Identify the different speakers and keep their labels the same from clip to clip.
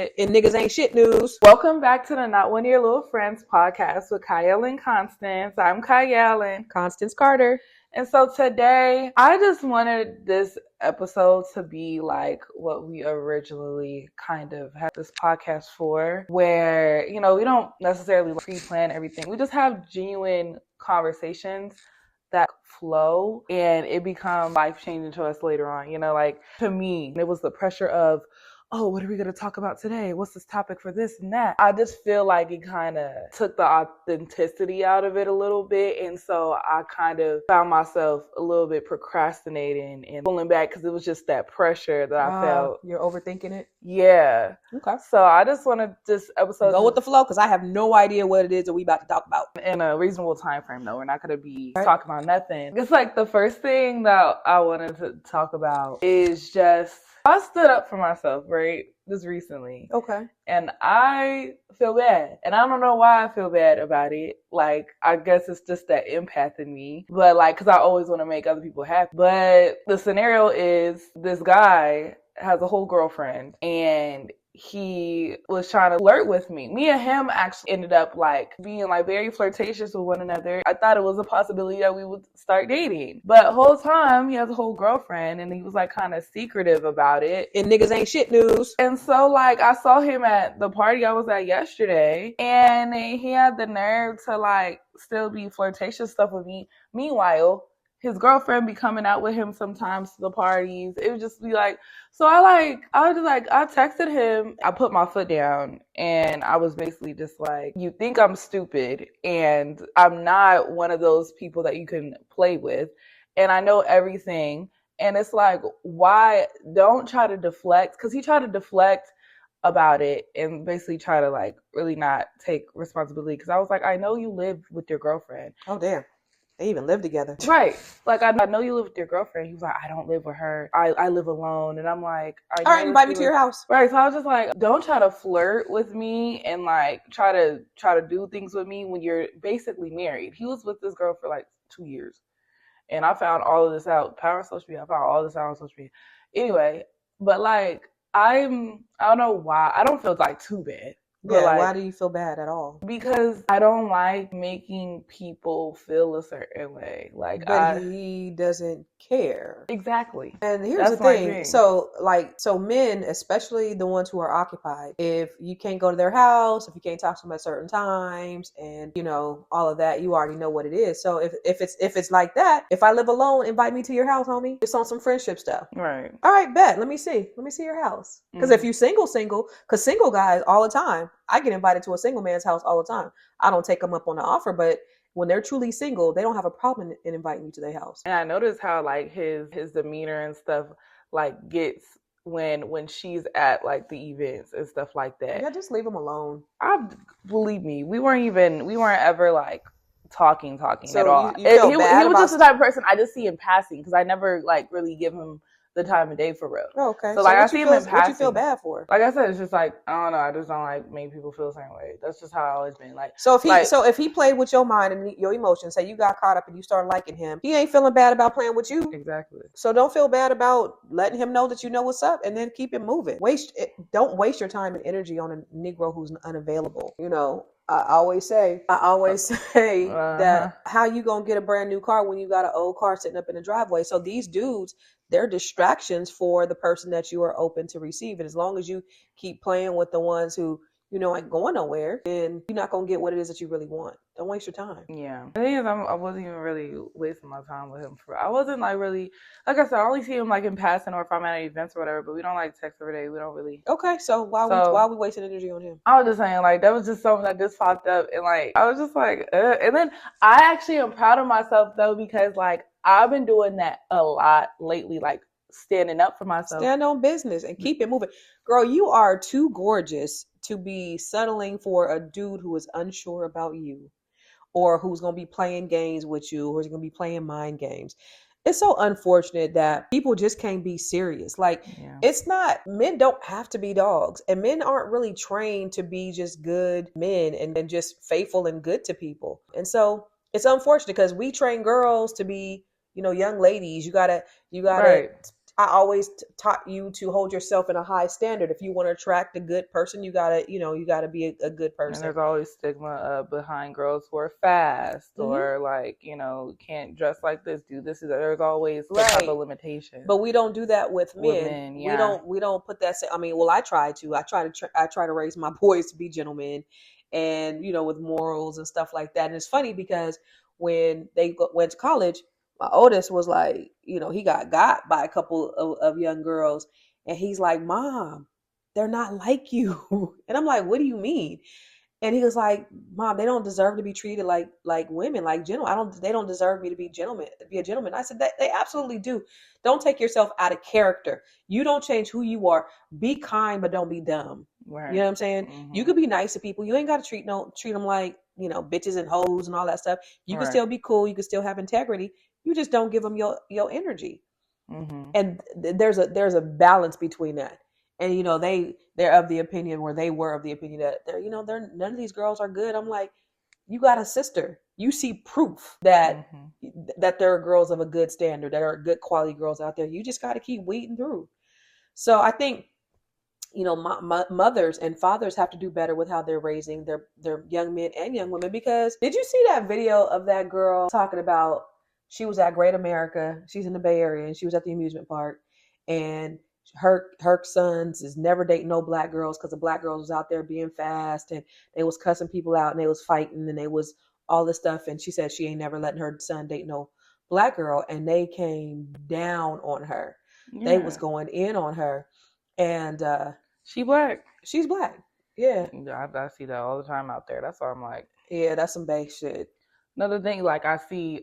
Speaker 1: And niggas ain't shit news.
Speaker 2: Welcome back to the Not One of Your Little Friends podcast with Kyle and Constance. I'm Kyle and
Speaker 1: Constance Carter.
Speaker 2: And so today, I just wanted this episode to be like what we originally kind of had this podcast for, where, we don't necessarily pre-plan everything. We just have genuine conversations that flow and it become life-changing to us later on. To me, it was the pressure of, oh, what are we going to talk about today? What's this topic for this and that? I just feel like it kind of took the authenticity out of it a little bit. And so I kind of found myself a little bit procrastinating and pulling back because it was just that pressure that I felt.
Speaker 1: You're overthinking it?
Speaker 2: Yeah.
Speaker 1: Okay.
Speaker 2: So I just wanted this episode
Speaker 1: go with the flow because I have no idea what it is that we about to talk about.
Speaker 2: In a reasonable time frame, though. We're not going to be talking about nothing. It's like the first thing that I wanted to talk about is just, I stood up for myself, right? Just recently.
Speaker 1: Okay.
Speaker 2: And I feel bad. And I don't know why I feel bad about it. Like, I guess it's just that empath in me. But because I always want to make other people happy. But the scenario is this guy has a whole girlfriend and he was trying to flirt with me. Me and him actually ended up being very flirtatious with one another. I thought it was a possibility that we would start dating. But the whole time he has a whole girlfriend and he was kind of secretive about it.
Speaker 1: And niggas ain't shit news.
Speaker 2: And so I saw him at the party I was at yesterday and he had the nerve to still be flirtatious stuff with me. Meanwhile, his girlfriend be coming out with him sometimes to the parties. It would just be so I texted him. I put my foot down and I was basically just you think I'm stupid and I'm not one of those people that you can play with. And I know everything. And it's why don't try to deflect? Because he tried to deflect about it and basically try to really not take responsibility. Because I was I know you live with your girlfriend.
Speaker 1: Oh, damn. They even live together.
Speaker 2: Right. I know you live with your girlfriend. He was I don't live with her. I live alone. And I'm all
Speaker 1: right, invite me to your house.
Speaker 2: Right. So I was just don't try to flirt with me and try to do things with me when you're basically married. He was with this girl for 2 years. And I found all of this out. Power of social media. I found all this out on social media. Anyway, but I don't know why. I don't feel too bad.
Speaker 1: Yeah, why do you feel bad at all?
Speaker 2: Because I don't like making people feel a certain way.
Speaker 1: But he doesn't care.
Speaker 2: Exactly.
Speaker 1: And here's the thing. So men, especially the ones who are occupied, if you can't go to their house, if you can't talk to them at certain times, and all of that, you already know what it is. So if it's like that, if I live alone, invite me to your house, homie. It's on some friendship stuff.
Speaker 2: Right.
Speaker 1: All right, bet. Let me see your house. Because if you single, because single guys all the time. I get invited to a single man's house all the time. I don't take them up on the offer, but when they're truly single, they don't have a problem in inviting you to their house.
Speaker 2: And I noticed how his demeanor and stuff gets when she's at the events and stuff like that.
Speaker 1: Yeah, just leave him alone.
Speaker 2: Believe me, we weren't ever talking
Speaker 1: so
Speaker 2: at all.
Speaker 1: You feel bad
Speaker 2: he was just the type of person I just see in passing because I never really give him the time of day for real.
Speaker 1: Oh, okay.
Speaker 2: So I see him in passing.
Speaker 1: What you feel bad for?
Speaker 2: Like I said, it's just I don't know. I just don't make people feel the same way. That's just how I always been.
Speaker 1: So if he played with your mind and your emotions, say you got caught up and you started liking him, he ain't feeling bad about playing with you.
Speaker 2: Exactly.
Speaker 1: So don't feel bad about letting him know that you know what's up and then keep it moving. Don't waste your time and energy on a Negro who's unavailable. I always say that how you gonna get a brand new car when you got an old car sitting up in the driveway? So these dudes, they're distractions for the person that you are open to receive. And as long as you keep playing with the ones who ain't going nowhere, then you're not gonna get what it is that you really want. Don't waste your time.
Speaker 2: Yeah. The thing is, I wasn't even really wasting my time with him. I wasn't really, like I said, I only see him in passing or if I'm at events or whatever, but we don't text every day. We don't really.
Speaker 1: Okay, so why are we wasting energy on him?
Speaker 2: I was just saying, that was just something that just popped up and I was just and then I actually am proud of myself though, because I've been doing that a lot lately, standing up for myself.
Speaker 1: Stand on business and keep it moving. Girl, you are too gorgeous to be settling for a dude who is unsure about you or who's going to be playing games with you or who's going to be playing mind games. It's so unfortunate that people just can't be serious. It's not, men don't have to be dogs and men aren't really trained to be just good men and just faithful and good to people. And so it's unfortunate because we train girls to be, young ladies. You gotta
Speaker 2: right.
Speaker 1: I always taught you to hold yourself in a high standard. If you want to attract a good person, you gotta be a good person.
Speaker 2: And there's always stigma behind girls who are fast or like, can't dress like this, do this. There's always some type of limitation.
Speaker 1: But we don't do that with men. Yeah. We don't put that. I mean, well, I try to raise my boys to be gentlemen, and with morals and stuff like that. And it's funny because when they went to college, my oldest was like, he got by a couple of young girls, and he's like, "Mom, they're not like you." And I'm like, "What do you mean?" And he was like, "Mom, they don't deserve to be treated like women, like gentlemen. They don't deserve me to be a gentleman." I said, they absolutely do. Don't take yourself out of character. You don't change who you are. Be kind, but don't be dumb. Right. You know what I'm saying? Mm-hmm. You could be nice to people. You ain't got to treat them like, bitches and hoes and all that stuff. You can still be cool. You can still have integrity. You just don't give them your energy. Mm-hmm. And there's a balance between that. And they're of the opinion, where they were of the opinion that they're none of these girls are good. I'm like, you got a sister. You see proof that that there are girls of a good standard, that are good quality girls out there. You just got to keep weeding through. So I think mothers and fathers have to do better with how they're raising their young men and young women. Because did you see that video of that girl talking about, she was at Great America, she's in the Bay Area, and she was at the amusement park, and her sons is never dating no black girls because the black girls was out there being fast, and they was cussing people out, and they was fighting, and they was all this stuff. And she said she ain't never letting her son date no black girl, and they came down on her. Yeah. They was going in on her. And
Speaker 2: she's black.
Speaker 1: Yeah.
Speaker 2: I see that all the time out there. That's why I'm like,
Speaker 1: yeah, that's some base shit.
Speaker 2: Another thing, like I see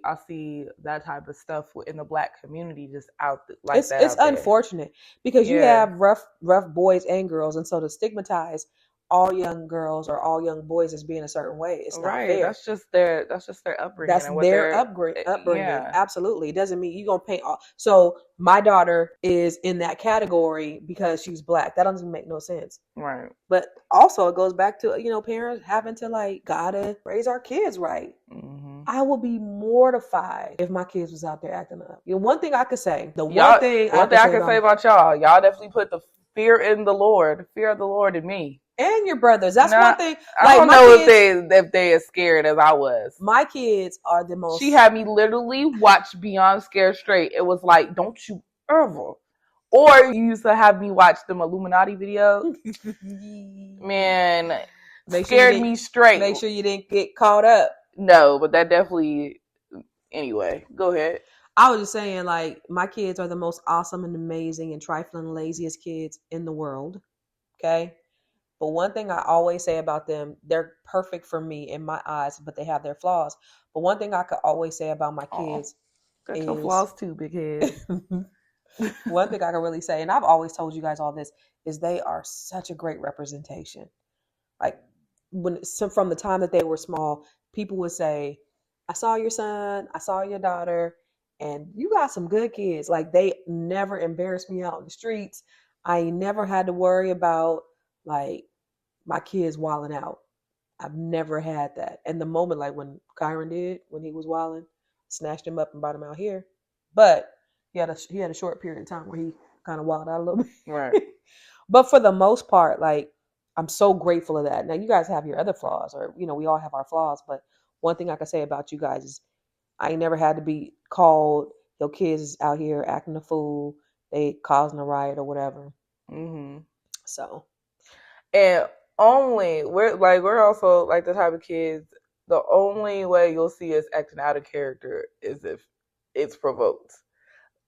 Speaker 2: that type of stuff in the black community just out like
Speaker 1: that. It's unfortunate because you have rough boys and girls, and so to stigmatize all young girls or all young boys as being a certain way, it's not fair.
Speaker 2: That's just their upbringing.
Speaker 1: That's their upbringing. Yeah. Absolutely. It doesn't mean you're gonna paint all. So my daughter is in that category because she's black. That doesn't make no sense.
Speaker 2: Right.
Speaker 1: But also it goes back to parents having to gotta raise our kids right. Mm-hmm. I would be mortified if my kids was out there acting up. One thing I could say. One thing I could say about
Speaker 2: y'all definitely put the fear of the Lord in me.
Speaker 1: And your brothers. That's one thing.
Speaker 2: I don't know if they as scared as I was.
Speaker 1: My kids are the most.
Speaker 2: She had me literally watch Beyond Scared Straight. It was like, don't you ever. Or you used to have me watch them Illuminati videos. Man, scared me straight.
Speaker 1: Make sure you didn't get caught up.
Speaker 2: No, but that definitely. Anyway, go ahead.
Speaker 1: I was just saying, my kids are the most awesome and amazing and trifling laziest kids in the world. Okay. But one thing I always say about them, they're perfect for me in my eyes, but they have their flaws. But one thing I could always say about my kids
Speaker 2: got your flaws too, big head.
Speaker 1: One thing I can really say, and I've always told you guys all this, is they are such a great representation. From the time that they were small, people would say, "I saw your son, I saw your daughter, and you got some good kids." They never embarrassed me out in the streets. I never had to worry about my kids wilding out. I've never had that. And the moment, when Kyron did, when he was wilding, snatched him up and brought him out here. But he had a short period of time where he kind of wilded out a little bit.
Speaker 2: Right.
Speaker 1: But for the most part, I'm so grateful of that. Now, you guys have your other flaws, or, we all have our flaws. But one thing I can say about you guys is I ain't never had to be called, your kids is out here acting a fool, they causing a riot or whatever. Mm-hmm. So.
Speaker 2: And we're also the type of kids, the only way you'll see us acting out of character is if it's provoked.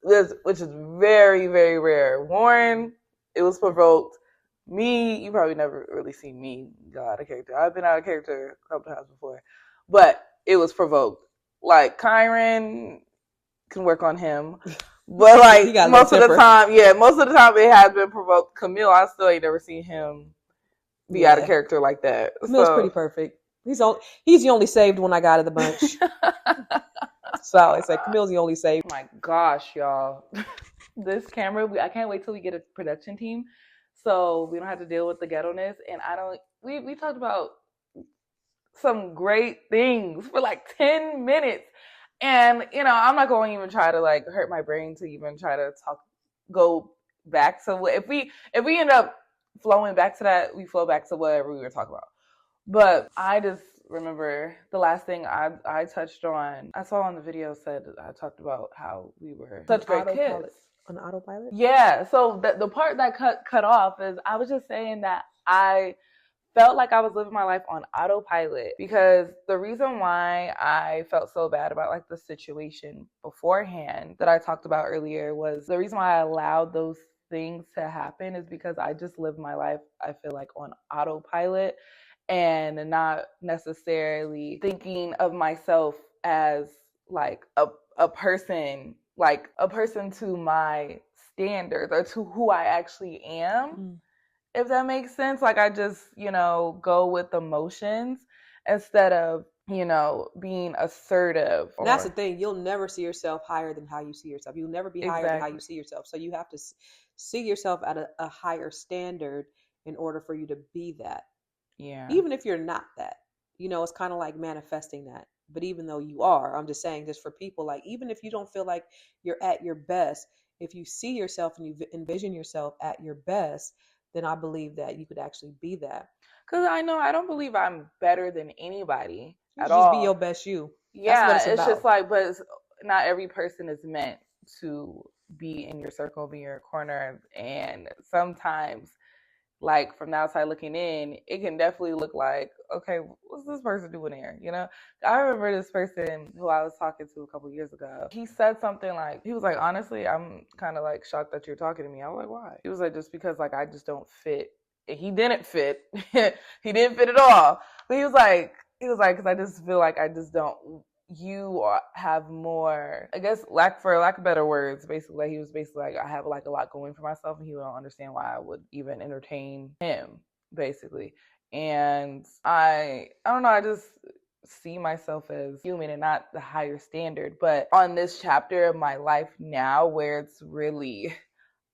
Speaker 2: Which is very, very rare. Warren, it was provoked. Me, you probably never really seen me go out of character. I've been out of character a couple times before. But it was provoked. Kyron can work on him. But most of the time it has been provoked. Camille, I still ain't never seen him be out of character like that.
Speaker 1: Camille's pretty perfect. He's the only saved one I got of the bunch. So I always say Camille's the only saved.
Speaker 2: Oh my gosh, y'all. This camera, I can't wait till we get a production team so we don't have to deal with the ghetto-ness. And we talked about some great things for 10 minutes. And, I'm not going to even try to hurt my brain to even try to talk go back to what, if we end up flowing back to that, we flow back to whatever we were talking about. But I just remember the last thing I touched on, I saw on the video said, I talked about how we were such great kids.
Speaker 1: On autopilot?
Speaker 2: Yeah. So the part that cut off is I was just saying that I felt like I was living my life on autopilot, because the reason why I felt so bad about like the situation beforehand that I talked about earlier was the reason why I allowed those things to happen is because I just lived my life, I feel like, on autopilot and not necessarily thinking of myself as like a person, like a person to my standards or to who I actually am. If that makes sense. Like I just, go with emotions instead of, being assertive.
Speaker 1: That's the thing. You'll never see yourself higher than how you see yourself. You'll never be higher than how you see yourself. So you have to see yourself at a higher standard in order for you to be that.
Speaker 2: Yeah.
Speaker 1: Even if you're not that, it's kind of like manifesting that. But even though you are, I'm just saying this for people, like, even if you don't feel like you're at your best, if you see yourself and you envision yourself at your best, then I believe that you could actually be that.
Speaker 2: Because I don't believe I'm better than anybody at
Speaker 1: all.
Speaker 2: Just
Speaker 1: be your best you.
Speaker 2: Yeah, it's just like, but not every person is meant to be in your circle, be in your corner. And sometimes, like from the outside looking in, it can definitely look like, okay, what's this person doing here? I remember this person who I was talking to a couple years ago. He said something like, he was like, honestly, I'm kind of like shocked that you're talking to me. I was like, why? He was like, just because like I just don't fit. And he didn't fit. He didn't fit at all. But he was like, because I just feel like I just don't. You have more, I guess, for lack of better words, basically, like, he was basically like, I have like a lot going for myself, and he don't understand why I would even entertain him, basically. And I don't know, I just see myself as human and not the higher standard. But on this chapter of my life now, where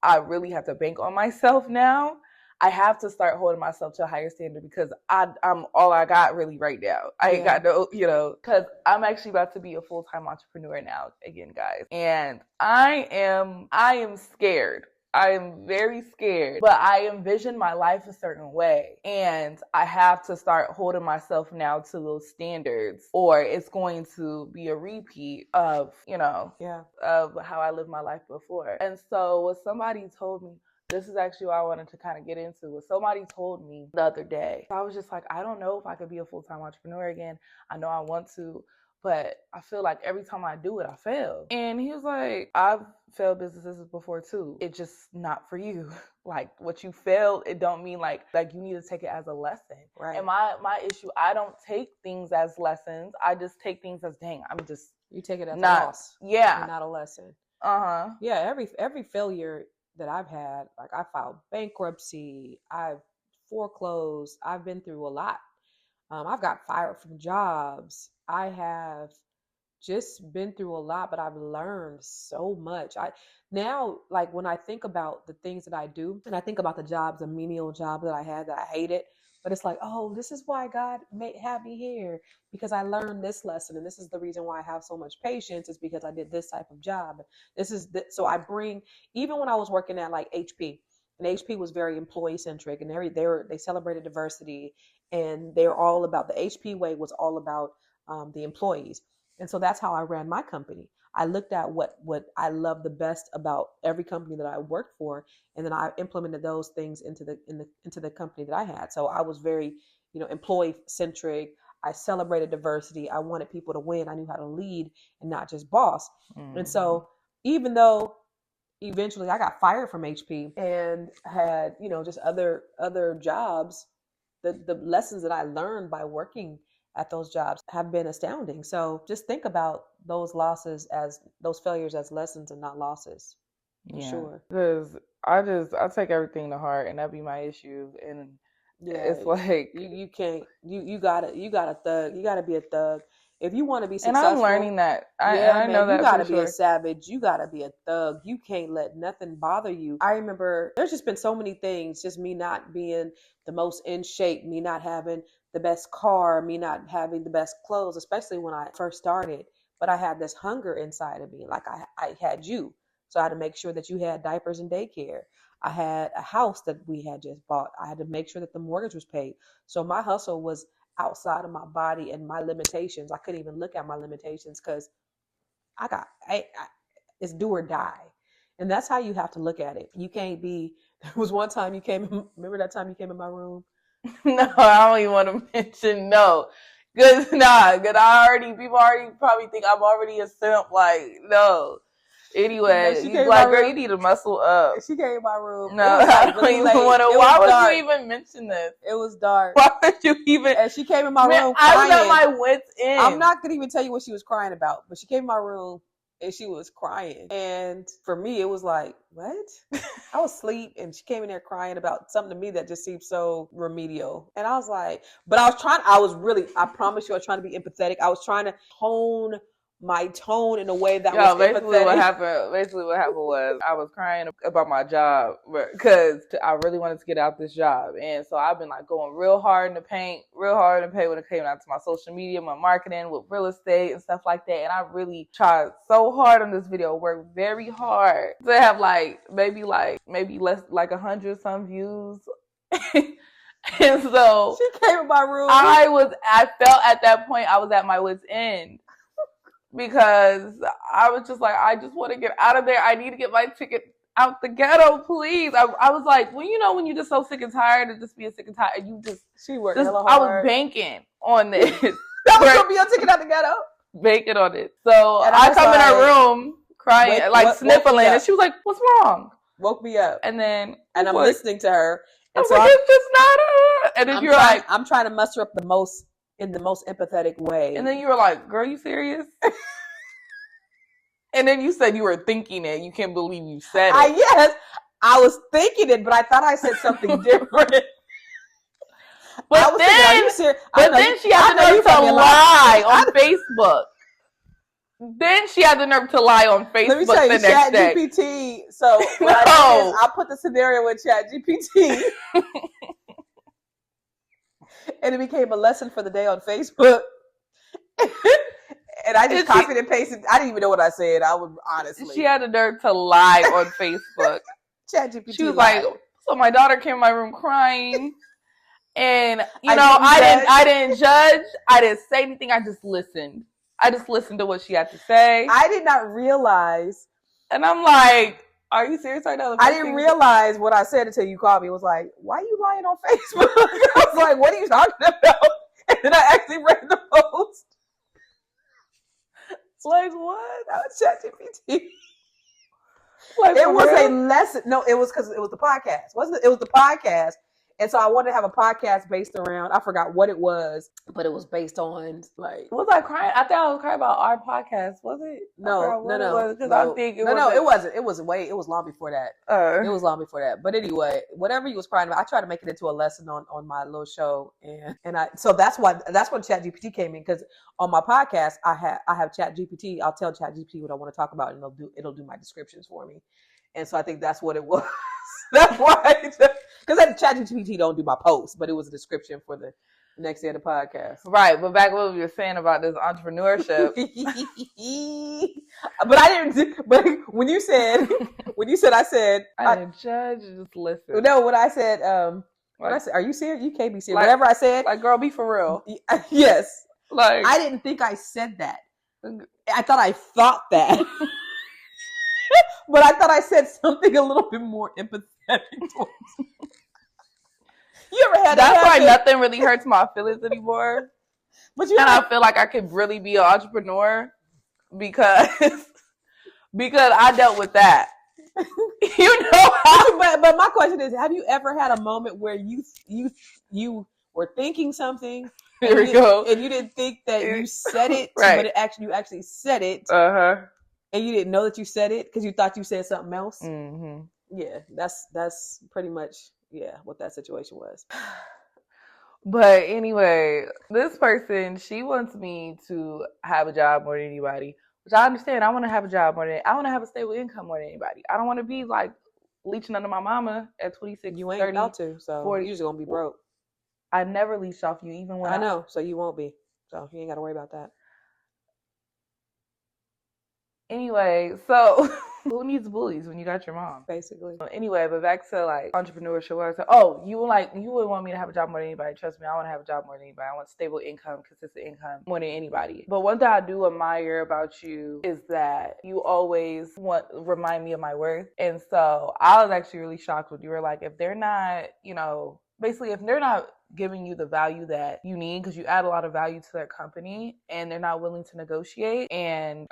Speaker 2: I really have to bank on myself now, I have to start holding myself to a higher standard, because I'm all I got really right now. I ain't got no, because I'm actually about to be a full-time entrepreneur now again, guys. And I am scared. I am very scared, but I envision my life a certain way, and I have to start holding myself now to those standards, or it's going to be a repeat of, of how I lived my life before. And so what somebody told me, this is actually what I wanted to kind of get into, what somebody told me the other day. I was just like, I don't know if I could be a full-time entrepreneur again. I know I want to, but I feel like every time I do it, I fail. And he was like, I've failed businesses before too. It's just not for you. Like, what you failed, it don't mean like you need to take it as a lesson. Right. And my issue, I don't take things as lessons. I just take things as, dang,
Speaker 1: you take it as a loss.
Speaker 2: Yeah.
Speaker 1: And not a lesson.
Speaker 2: Uh-huh.
Speaker 1: Yeah, every failure that I've had, like, I filed bankruptcy, I've foreclosed, I've been through a lot. I've got fired from jobs. I have just been through a lot, but I've learned so much. Now, like, when I think about the things that I do, and I think about the jobs, the menial job that I had that I hated, but it's like, oh, this is why God had me here, because I learned this lesson, and this is the reason why I have so much patience, is because I did this type of job. So I bring, even when I was working at like HP, and HP was very employee centric, and they celebrated diversity, and they're all about, the HP way was all about the employees. And so that's how I ran my company. I looked at what I love the best about every company that I worked for, and then I implemented those things into the company that I had. So I was very, employee centric. I celebrated diversity. I wanted people to win. I knew how to lead and not just boss. Mm-hmm. And so even though eventually I got fired from HP and had, just other jobs, the lessons that I learned by working at those jobs have been astounding. So just think about those failures as lessons and not losses. For sure.
Speaker 2: Because I take everything to heart, and that'd be my issue. And it's like
Speaker 1: you can't, you gotta thug. You gotta be a thug. If you want to be successful.
Speaker 2: And I'm learning that. I know that.
Speaker 1: You gotta be a savage. You gotta be a thug. You can't let nothing bother you. I remember there's just been so many things, just me not being the most in shape, me not having the best car, me not having the best clothes, especially when I first started. But I had this hunger inside of me, like I had you. So I had to make sure that you had diapers and daycare. I had a house that we had just bought. I had to make sure that the mortgage was paid. So my hustle was outside of my body and my limitations. I couldn't even look at my limitations because it's do or die. And that's how you have to look at it. You can't be, there was one time you came, remember that time you came in my room?
Speaker 2: No, I don't even want to mention no. Cause people already probably think I'm already a simp. Like, no. Anyway, you like, girl, you need to muscle up.
Speaker 1: She came in my room.
Speaker 2: No, I don't even want to. Why would you even mention this?
Speaker 1: It was dark.
Speaker 2: Why would you even?
Speaker 1: And she came in my room crying.
Speaker 2: I was at my wit's end.
Speaker 1: I'm not gonna even tell you what she was crying about, but she came in my room and she was crying. And for me, it was like, what? I was asleep and she came in there crying about something to me that just seemed so remedial. And I was like, but I promise you, I was trying to be empathetic. I was trying to hone my tone in a way that was
Speaker 2: basically
Speaker 1: empathetic.
Speaker 2: Basically what happened was I was crying about my job because I really wanted to get out this job. And so I've been like going real hard in the paint when it came out to my social media, my marketing with real estate and stuff like that. And I really tried so hard on this video, worked very hard to have maybe less, like 100 some views. And so
Speaker 1: she came in my room.
Speaker 2: I felt at that point I was at my wit's end. Because I was just like, I just want to get out of there. I need to get my ticket out the ghetto, please. I was like, well, when you're just so sick and tired of just being sick and tired,
Speaker 1: she worked hella hard.
Speaker 2: I was banking on this.
Speaker 1: That was gonna be your ticket out the ghetto.
Speaker 2: Banking on it. So I come in her room crying, sniffling, and she was like, "What's wrong?"
Speaker 1: Woke me up,
Speaker 2: and I'm
Speaker 1: listening to her. And
Speaker 2: so it's just not her. And then you're like,
Speaker 1: I'm trying to muster up in the most empathetic way.
Speaker 2: And then you were like, girl, you serious? And then you said you were thinking it. You can't believe you said it.
Speaker 1: Yes, I was thinking it, but I thought I said something different.
Speaker 2: But then she had the nerve to lie on Facebook. Then she had the nerve to lie on Facebook. Let me tell you,
Speaker 1: ChatGPT. So what I did is I put the scenario with ChatGPT. And it became a lesson for the day on Facebook. And I just copied and pasted. I didn't even know what I said. I would honestly.
Speaker 2: She had the nerve to lie on Facebook.
Speaker 1: ChatGPT.
Speaker 2: She was like, so my daughter came in my room crying. And, I didn't judge. I didn't say anything. I just listened. I just listened to what she had to say.
Speaker 1: I did not realize.
Speaker 2: And I'm like, are you serious right now?
Speaker 1: I didn't realize what I said until you called me. It was like, why are you lying on Facebook? I was like, what are you talking about? And then I actually read the post. It's like, what? That was ChatGPT. It was a lesson. No, it was because it was the podcast. It was the podcast. And so I wanted to have a podcast based around, I forgot what it was, but it was based on
Speaker 2: Was I crying? I thought I was crying about our podcast. Was it?
Speaker 1: No. It wasn't. It was long before that. It was long before that. But anyway, whatever you was crying about, I tried to make it into a lesson on my little show. So that's when ChatGPT came in, because on my podcast, I have ChatGPT. I'll tell ChatGPT what I want to talk about and it'll do my descriptions for me. And so I think that's what it was. That's why, because ChatGPT don't do my posts, but it was a description for the next day of the podcast.
Speaker 2: Right, but back what we were saying about this entrepreneurship.
Speaker 1: But I didn't. But when you said, I said,
Speaker 2: I didn't judge. Just listen.
Speaker 1: No, what I said. What I said? Are you serious? You can't be serious. Whatever I said,
Speaker 2: girl, be for real.
Speaker 1: Yes. I didn't think I said that. I thought I thought that. But I thought I said something a little bit more empathetic towards you. You ever had that?
Speaker 2: That's why nothing really hurts my feelings anymore. I feel like I could really be an entrepreneur because I dealt with that.
Speaker 1: But my question is, have you ever had a moment where you were thinking something and you didn't think that you said it, right, but you actually said it. And you didn't know that you said it because you thought you said something else. Mm-hmm. Yeah, that's pretty much what that situation was.
Speaker 2: But anyway, this person, she wants me to have a job more than anybody, which I understand. I want to have a job more than I want to have a stable income more than anybody. I don't want to be like leeching under my mama at 26.
Speaker 1: You ain't 30, about to, so 40. You're just gonna be broke.
Speaker 2: I never leached off you, even when
Speaker 1: I know, so you won't be. So you ain't got to worry about that.
Speaker 2: Anyway, so Who needs bullies when you got your mom?
Speaker 1: Basically.
Speaker 2: Anyway, but back to like entrepreneurship. Where I said, oh, you would want me to have a job more than anybody. Trust me, I want to have a job more than anybody. I want stable income, consistent income more than anybody. But one thing I do admire about you is that you always remind me of my worth. And so I was actually really shocked when you were like, if they're not, basically if they're not giving you the value that you need, because you add a lot of value to their company, and they're not willing to negotiate and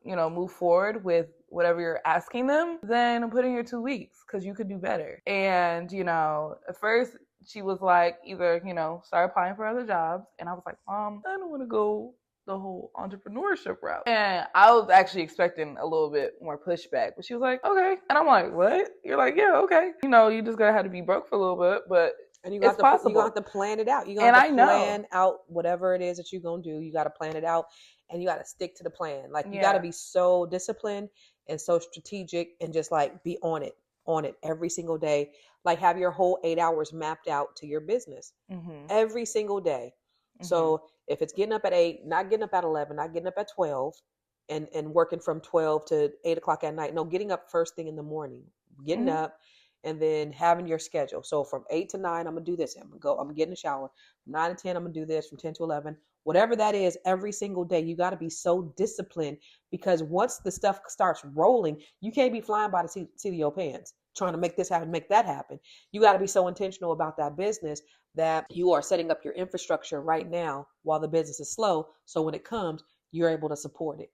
Speaker 2: move forward with whatever you're asking them, then put in your 2 weeks, because you could do better. And at first she was like, either start applying for other jobs, and I was like, Mom, I don't want to go the whole entrepreneurship route. And I was actually expecting a little bit more pushback, but she was like, okay. And I'm like, what? You're like, yeah, okay. You just gotta have to be broke for a little bit, but and it's possible.
Speaker 1: You're going to have to plan it out. You're going to have to plan out whatever it is that you're going to do. You got to plan it out, and you got to stick to the plan. Like, you got to be so disciplined and so strategic, and just like be on it every single day. Like, have your whole 8 hours mapped out to your business every single day. Mm-hmm. So if it's getting up at 8, not getting up at 11, not getting up at 12 and working from 12 to 8 o'clock at night. No, getting up first thing in the morning, getting up, and then having your schedule. So from 8 to 9, I'm going to do this. I'm going to get in the shower. From 9 to 10, I'm going to do this. From 10 to 11, whatever that is, every single day, you got to be so disciplined, because once the stuff starts rolling, you can't be flying by the seat of your pants trying to make this happen, make that happen. You got to be so intentional about that business that you are setting up your infrastructure right now while the business is slow. So when it comes, you're able to support it.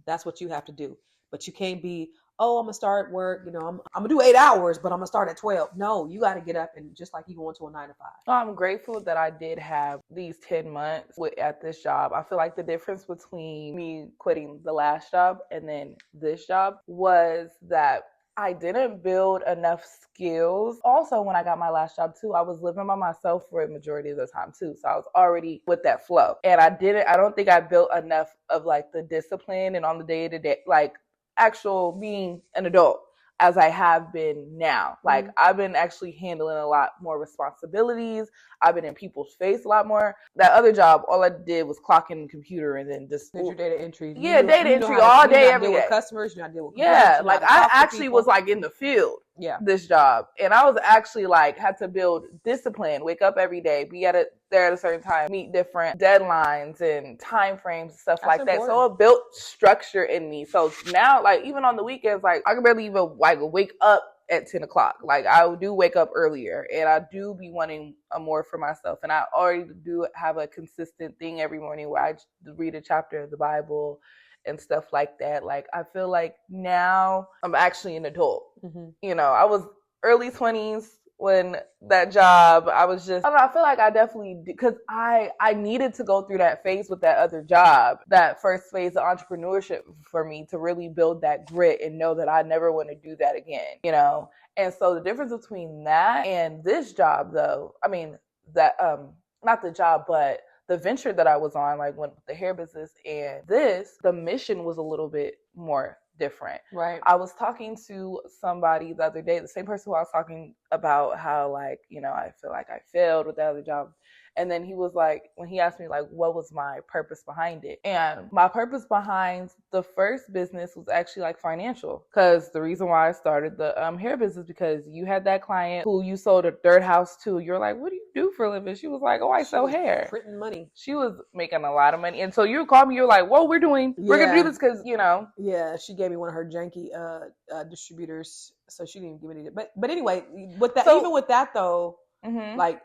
Speaker 1: That's what you have to do. But you can't be, oh, I'm going to start work. I'm going to do 8 hours, but I'm going to start at 12. No, you got to get up, and just like you go into a 9 to 5.
Speaker 2: I'm grateful that I did have these 10 months at this job. I feel like the difference between me quitting the last job and then this job was that I didn't build enough skills. Also, when I got my last job too, I was living by myself for a majority of the time too. So I was already with that flow. And I don't think I built enough of like the discipline and on the day-to-day, like actual being an adult as I have been now. Like, I've been actually handling a lot more responsibilities. I've been in people's face a lot more. That other job, all I did was clock in the computer and then just
Speaker 1: did your data entry.
Speaker 2: Yeah, data entry all day, every day.
Speaker 1: With customers, you're not dealing with
Speaker 2: yeah, like I actually was like in the field.
Speaker 1: Yeah,
Speaker 2: this job, and I was actually like had to build discipline, wake up every day, be there at a certain time, meet different deadlines and time frames and stuff like that. So it built structure in me. So now, like, even on the weekends, like I can barely even like wake up at 10 o'clock. Like, I do wake up earlier, and I do be wanting more for myself. And I already do have a consistent thing every morning where I read a chapter of the Bible and stuff like that. Like, I feel like now I'm actually an adult. I was early 20s when that job, I was just, I don't know, I feel like I definitely, because I needed to go through that phase with that other job, that first phase of entrepreneurship for me to really build that grit and know that I never want to do that again, And so the difference between that and this job, though, I mean, that, not the job, but the venture that I was on, like with the hair business and this, the mission was a little bit more different.
Speaker 1: Right.
Speaker 2: I was talking to somebody the other day, the same person who I was talking about how, like, I feel like I failed with the other job. And then he was like, when he asked me, like, what was my purpose behind it? And my purpose behind the first business was actually like financial. Because the reason why I started the hair business, because you had that client who you sold a third house to. You're like, what do you do for a living? She was like, oh, I sell hair.
Speaker 1: Printing money.
Speaker 2: She was making a lot of money. And so you called me, you're like, whoa, we're going to do this because,
Speaker 1: Yeah, she gave me one of her janky distributors. So she didn't give me anything. But anyway, with that, even with that though, like,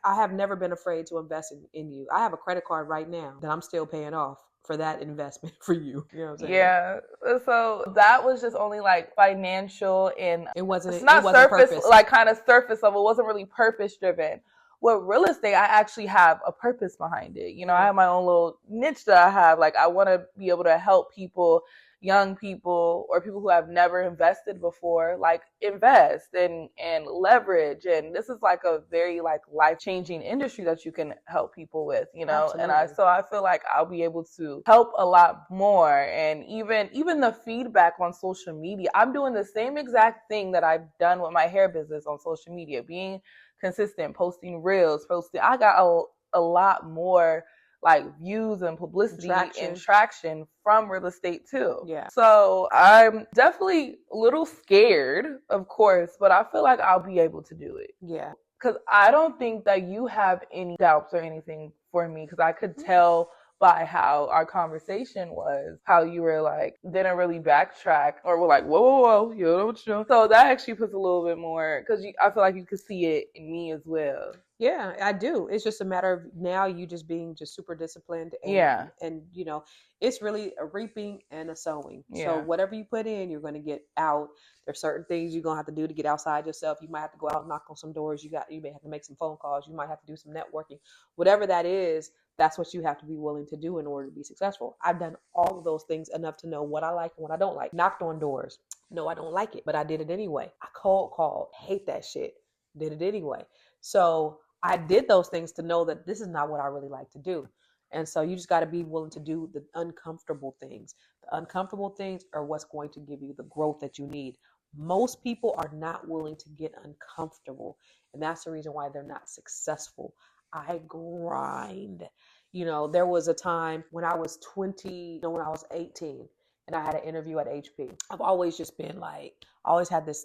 Speaker 1: I have never been afraid to invest in you. I have a credit card right now that I'm still paying off for that investment for you. You know what I'm saying?
Speaker 2: Yeah. So that was just only like financial, and
Speaker 1: it wasn't
Speaker 2: surface,
Speaker 1: purpose.
Speaker 2: like kind of surface level. It wasn't really purpose driven. With real estate, I actually have a purpose behind it. I have my own little niche that I have. Like, I want to be able to help people, young people or people who have never invested before, like invest and leverage. And this is like a very like life-changing industry that you can help people with, Absolutely. And I feel like I'll be able to help a lot more. And even the feedback on social media, I'm doing the same exact thing that I've done with my hair business on social media, being consistent, posting reels, I got a lot more like views and publicity and traction from real estate too.
Speaker 1: Yeah.
Speaker 2: So I'm definitely a little scared, of course, but I feel like I'll be able to do it.
Speaker 1: Yeah.
Speaker 2: Because I don't think that you have any doubts or anything for me, because I could tell by how our conversation was, how you were like, didn't really backtrack or were like, whoa, you know what you're doing. So that actually puts a little bit more, because I feel like you could see it in me as well.
Speaker 1: Yeah, I do. It's just a matter of now you just being just super disciplined. And,
Speaker 2: yeah.
Speaker 1: And, you know, it's really a reaping and a sowing.
Speaker 2: Yeah.
Speaker 1: So whatever you put in, you're going to get out. There's certain things you're going to have to do to get outside yourself. You might have to go out and knock on some doors. You may have to make some phone calls. You might have to do some networking. Whatever that is, that's what you have to be willing to do in order to be successful. I've done all of those things enough to know what I like and what I don't like. Knocked on doors. No, I don't like it, but I did it anyway. I cold called. Hate that shit. Did it anyway. So I did those things to know that this is not what I really like to do. And so you just got to be willing to do the uncomfortable things. The uncomfortable things are what's going to give you the growth that you need. Most people are not willing to get uncomfortable. And that's the reason why they're not successful. I grind. You know, there was a time when I was 20, when I was 18, and I had an interview at HP. I've always just been like, I always had this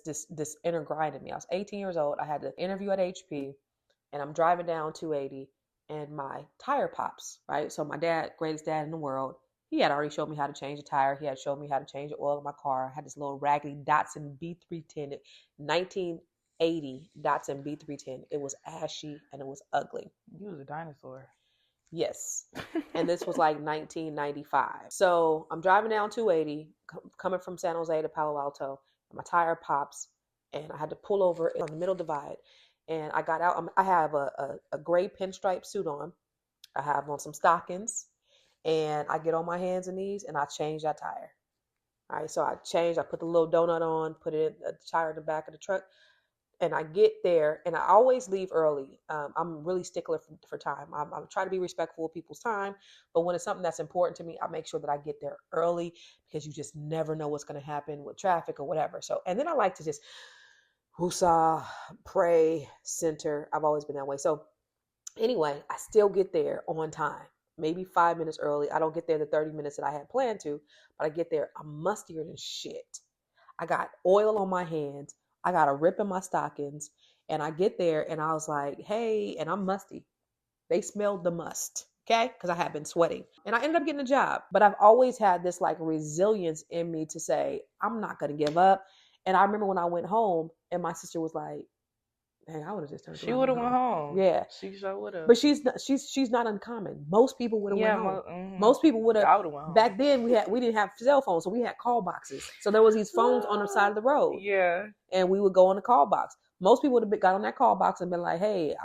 Speaker 1: inner grind in me. I was 18 years old. I had an interview at HP. And I'm driving down 280 and my tire pops, right? So my dad, greatest dad in the world, he had already showed me how to change a tire. He had showed me how to change the oil in my car. I had this little raggedy Datsun B310, 1980 Datsun B310. It was ashy and it was ugly.
Speaker 2: You was a dinosaur.
Speaker 1: Yes. And this was like 1995. So I'm driving down 280, coming from San Jose to Palo Alto, and my tire pops and I had to pull over on the middle divide. And I got out. I have a gray pinstripe suit on. I have on some stockings. And I get on my hands and knees and I change that tire. All right. So I put the little donut on, put it in the tire in the back of the truck. And I get there and I always leave early. I'm really stickler for time. I'm trying to be respectful of people's time. But when it's something that's important to me, I make sure that I get there early because you just never know what's going to happen with traffic or whatever. So, and then I like to just woosah, pray, center. I've always been that way. So anyway, I still get there on time, maybe 5 minutes early. I don't get there the 30 minutes that I had planned to, but I get there. I'm mustier than shit. I got oil on my hands. I got a rip in my stockings. And I get there and I was like, hey, and I'm musty. They smelled the must. Okay. Because I had been sweating and I ended up getting a job. But I've always had this like resilience in me to say, I'm not going to give up. And I remember when I went home and my sister was like, "Hey, I would have just turned."
Speaker 2: She would have went home.
Speaker 1: Yeah,
Speaker 2: she sure would have.
Speaker 1: But she's not uncommon. Most people would have went home. Most people would have. Back then we didn't have cell phones, so we had call boxes. So there was these phones on the side of the road.
Speaker 2: Yeah,
Speaker 1: and we would go on the call box. Most people would have got on that call box and been like, "Hey,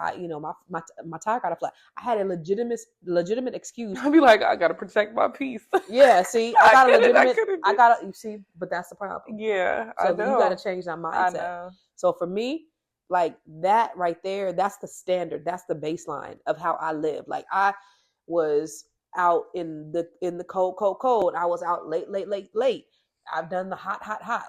Speaker 1: my tire got a flat." I had a legitimate excuse.
Speaker 2: I'd be like, "I gotta protect my peace."
Speaker 1: Yeah, see, you see, but that's the problem.
Speaker 2: Yeah,
Speaker 1: so you got to change that mindset. I know. So for me, like that right there, that's the standard. That's the baseline of how I live. Like I was out in the cold. I was out late. I've done the hot.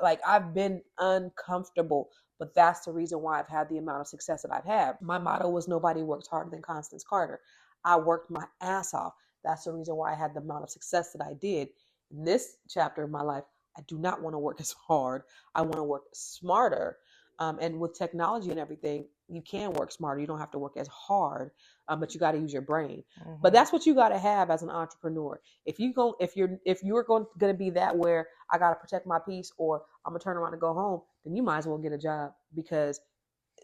Speaker 1: Like I've been uncomfortable. But that's the reason why I've had the amount of success that I've had. My motto was nobody works harder than Constance Carter. I worked my ass off. That's the reason why I had the amount of success that I did. In this chapter of my life, I do not want to work as hard. I want to work smarter. And with technology and everything, you can work smarter. You don't have to work as hard, but you got to use your brain. Mm-hmm. But that's what you got to have as an entrepreneur. If you're going to be that where I got to protect my peace or I'm gonna turn around and go home, then you might as well get a job because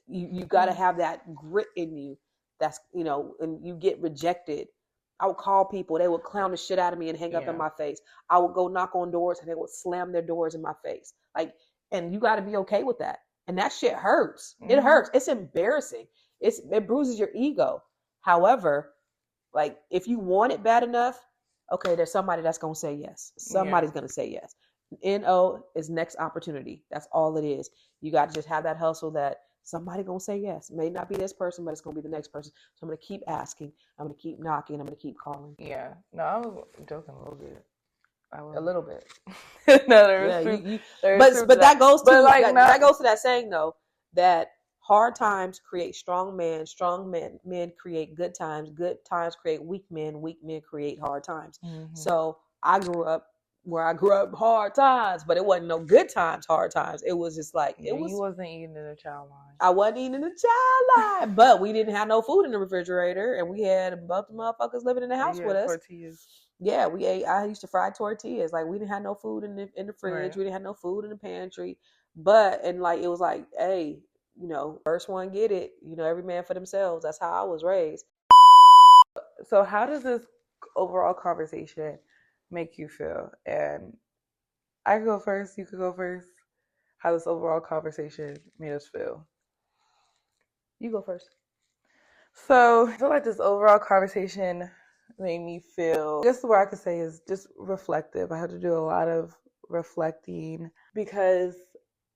Speaker 1: you got to have that grit in you. That's and you get rejected. I would call people, they would clown the shit out of me and hang up in my face. I would go knock on doors and they would slam their doors in my face. And you got to be okay with that. And that shit hurts. Mm-hmm. It hurts. It's embarrassing. It bruises your ego. However, like if you want it bad enough, okay, there's somebody that's going to say yes. Somebody's going to say yes. NO is next opportunity. That's all it is. You got to just have that hustle that somebody going to say yes. It may not be this person, but it's going to be the next person. So I'm going to keep asking. I'm going to keep knocking. I'm going to keep calling.
Speaker 2: Yeah. No, I was joking a little bit.
Speaker 1: A little bit.
Speaker 2: No, there is truth.
Speaker 1: But that goes to that saying though that Hard times create strong men. Men create good times create weak men create hard times. So I grew up where I grew up, hard times, but it wasn't no good times, hard times. It was just like,
Speaker 2: you wasn't eating in the child line.
Speaker 1: I wasn't eating in the child line, but we didn't have no food in the refrigerator, and we had a bunch of motherfuckers living in the house with us.
Speaker 2: Tortillas.
Speaker 1: Yeah, we ate. I used to fry tortillas. Like, we didn't have no food in the fridge.
Speaker 2: Right.
Speaker 1: We didn't have no food in the pantry. But, and like, it was like, hey, you know, first one get it. You know, every man for themselves. That's how I was raised.
Speaker 2: So how does this overall conversation make you feel? And I can go first. You could go first. How this overall conversation made us feel.
Speaker 1: You go first.
Speaker 2: So I feel like this overall conversation made me feel, I guess the word I could say is just reflective. I had to do a lot of reflecting because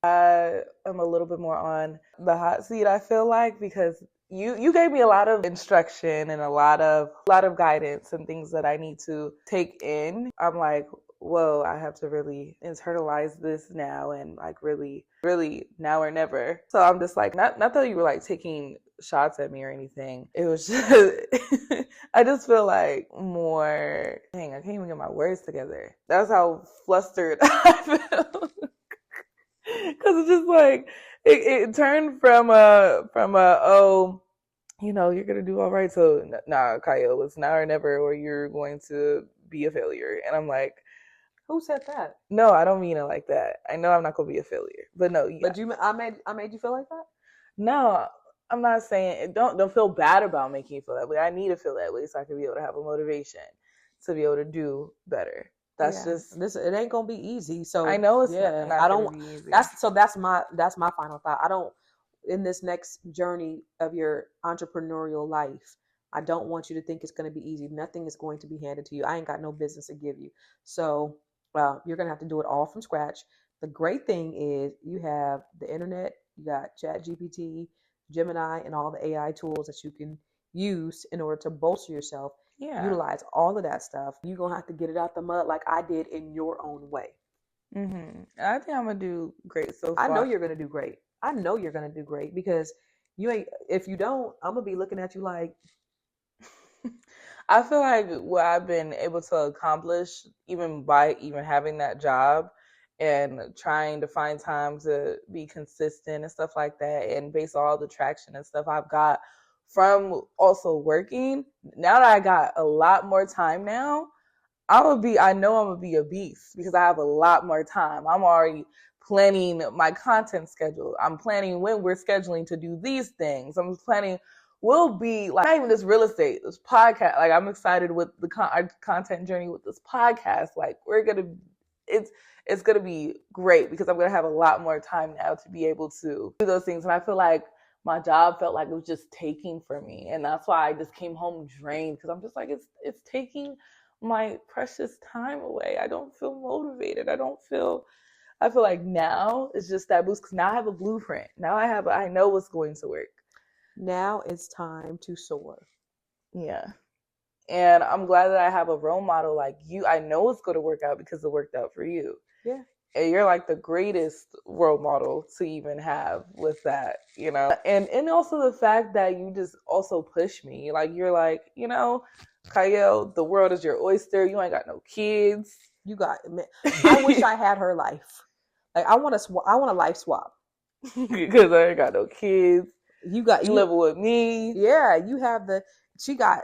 Speaker 2: I am a little bit more on the hot seat, I feel like, because you gave me a lot of instruction and a lot of guidance and things that I need to take in. I'm like, whoa, I have to really internalize this now, and like really now or never. So I'm just like, not that you were like taking shots at me or anything. It was just I just feel like more, dang, I can't even get my words together. That's how flustered I feel. Because it's just like it turned from a oh, you know, you're gonna do all right, so nah, Kyle, it's now or never, or you're going to be a failure. And I'm like,
Speaker 1: who said that?
Speaker 2: No, I don't mean it like that. I know I'm not gonna be a failure, but no.
Speaker 1: But I made you feel like that?
Speaker 2: No, I'm not saying, don't feel bad about making you feel that way. I need to feel that way so I can be able to have a motivation to be able to do better. That's just
Speaker 1: this. It ain't gonna be easy. So
Speaker 2: I know it's not
Speaker 1: I don't.
Speaker 2: Be easy.
Speaker 1: That's my final thought. I don't, in this next journey of your entrepreneurial life, I don't want you to think it's going to be easy. Nothing is going to be handed to you. I ain't got no business to give you. So you're going to have to do it all from scratch. The great thing is you have the internet, you got ChatGPT, Gemini, and all the AI tools that you can use in order to bolster yourself.
Speaker 2: Yeah.
Speaker 1: Utilize all of that stuff. You're going to have to get it out the mud like I did in your own way.
Speaker 2: Mm-hmm. I think I'm going to do great so far.
Speaker 1: I know you're going to do great. I know you're going to do great because you ain't, if you don't, I'm going to be looking at you like.
Speaker 2: I feel like what I've been able to accomplish, even by having that job and trying to find time to be consistent and stuff like that, and based on all the traction and stuff I've got from also working, now that I got a lot more time now, I know I'm gonna be a beast because I have a lot more time. I'm already planning my content schedule. I'm planning when we're scheduling to do these things. I'm planning we'll be like, not even this real estate, this podcast. Like, I'm excited with our content journey with this podcast. Like, it's gonna be great because I'm gonna have a lot more time now to be able to do those things. And I feel like my job felt like it was just taking from me, and that's why I just came home drained because I'm just like, it's taking my precious time away. I don't feel motivated. I feel like now it's just that boost because now I have a blueprint. Now I know what's going to work.
Speaker 1: Now it's time to soar.
Speaker 2: Yeah. And I'm glad that I have a role model like you. I know it's going to work out because it worked out for you.
Speaker 1: Yeah.
Speaker 2: And you're like the greatest role model to even have with that, you know. And also the fact that you just also push me. Like, you're like, you know, Kyle, the world is your oyster. You ain't got no kids.
Speaker 1: I wish I had her life. Like, I want a life swap.
Speaker 2: Because I ain't got no kids. You live with me.
Speaker 1: Yeah, you have she got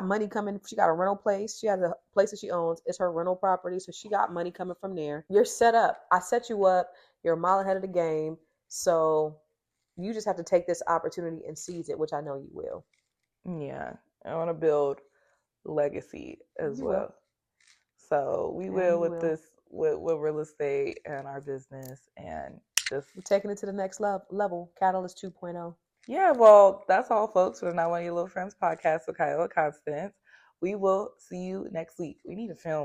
Speaker 1: money coming. She got a rental place. She has a place that she owns. It's her rental property. So she got money coming from there. You're set up. I set you up. You're a mile ahead of the game. So you just have to take this opportunity and seize it, which I know you will.
Speaker 2: Yeah. I want to build legacy as well. So we will with this, with real estate and our business, and just
Speaker 1: taking it to the next level. Catalyst 2.0.
Speaker 2: Yeah, well, that's all, folks, for the Not One of Your Little Friends podcast with Kyle and Constance. We will see you next week. We need to film.